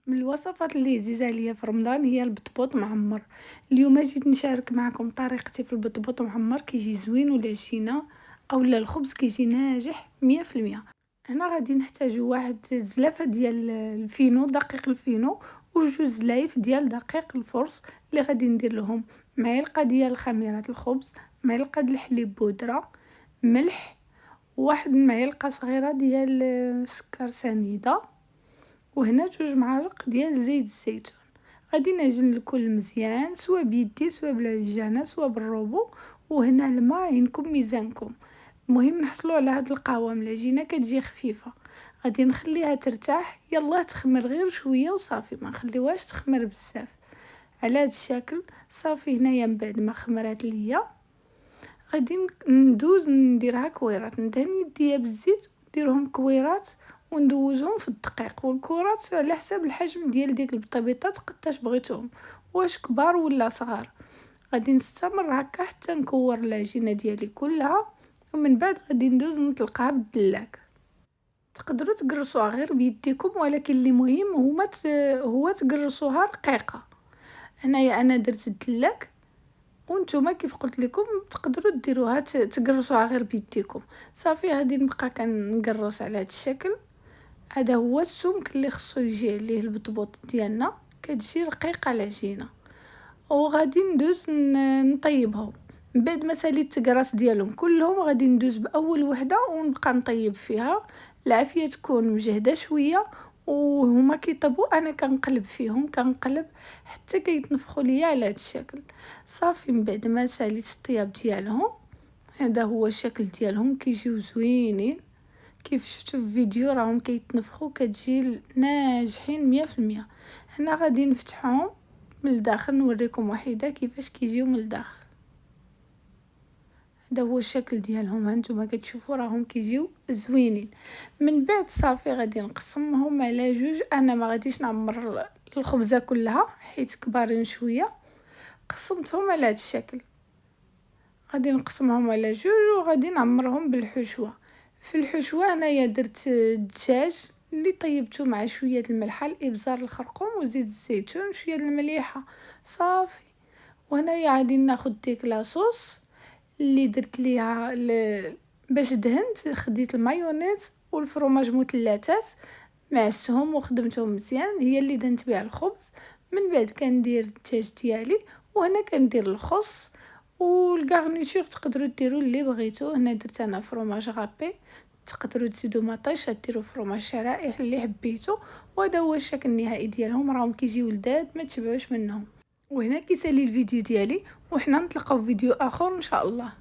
من الوصفات اللي عزيزة عليا في رمضان هي البطبوط معمر. اليوم جيت نشارك معكم طريقتي في البطبوط معمر، كيجي زوين والعجينة اولا الخبز كيجي ناجح 100%. هنا غادي نحتاجو واحد زلافة ديال الفينو، دقيق الفينو، وجوج زلايف ديال دقيق الفرص اللي غادي ندير لهم معلقة ديال خميرة الخبز، معلقة د الحليب بودرة، ملح، واحد المعلقة صغيرة ديال سكر سنيدة، وهنا جوج معالق ديال زيت الزيتون. غادي نعجن الكل مزيان سواء بيدي سواء بالعجانه سواء بالروبو. وهنا الماء عينكم ميزانكم، المهم نحصلوا على هاد القوام. العجينه كتجي خفيفه، غادي نخليها ترتاح، يلا تخمر غير شويه وصافي، ما نخليوهاش تخمر بزاف على هاد الشكل. صافي هنايا من بعد ما خمرات ليا غادي ندوز نديرها كويرات، ندهن يديا بالزيت ونديرهم كويرات وندوزهم في الدقيق، والكرات على حساب الحجم ديال ديك البطيبيطات قداش بغيتوهم، واش كبار ولا صغار. غادي نستمر هكا حتى نكور العجينه ديالي كلها، ومن بعد غادي ندوز نطلقها بالدلاك. تقدروا تقرصوها غير بيديكم، ولكن اللي مهم هو تقرصوها رقيقه. هنايا انا درت الدلاك، وانتوما كيف قلت لكم تقدروا ديروها تقرصوها غير بيديكم. صافي غادي نبقى كنقرص على هذا الشكل. هذا هو السمك اللي خصو يجي عليه البطبوط ديالنا، كتجي رقيقه العجينه. وغادي ندوز نطيبهم من بعد ما ساليت التقراص ديالهم كلهم. غادي ندوز باول وحده ونبقى نطيب فيها، العافيه تكون مجهده شويه، وهما كيطيبوا انا كنقلب فيهم، كنقلب حتى كيتنفخوا ليا على هذا الشكل. صافي من بعد ما ساليت الطياب ديالهم، هذا هو الشكل ديالهم، كيجيو زوينين كيف شفتوا في فيديو، راهم كيتنفخوا كتجي ناجحين 100%. هنا غادي نفتحهم من الداخل نوريكم وحده كيفاش كيجيو من الداخل. هذا هو الشكل ديالهم، هانتوما كتشوفوا راهم كيجيو زوينين. من بعد صافي غادي نقسمهم على جوج، انا ما غاديش نعمر الخبزه كلها حيت كبارين شويه، قسمتهم على هذا الشكل. غادي نقسمهم على جوج وغادي نعمرهم بالحشوه. في الحشوه انايا درت الدجاج اللي طيبته مع شويه الملحه، الابزار، الخرقوم وزيت الزيتون، شويه المليحه، صافي. وهنايا غادي ناخذ ديك لاصوص اللي درت ليها باش دهنت، خديت المايونيز والفرماج مثلثات، معسهم وخدمتهم مزيان، هي اللي دهنت بها الخبز. من بعد كندير الدجاج ديالي، وهنا كندير الخس والغارنيتور، تقدروا ديروا اللي بغيتو. هنا درت انا فرماج غابي، تقدروا تزيدوا مطيش، ديروا فرماج شرائح اللي حبيتو. وهذا هو الشكل النهائي ديالهم، راهم كيجيو لذاذ ما تشبعوش منهم. وهنا كيسالي الفيديو ديالي، وحنا نتلاقاو في فيديو اخر ان شاء الله.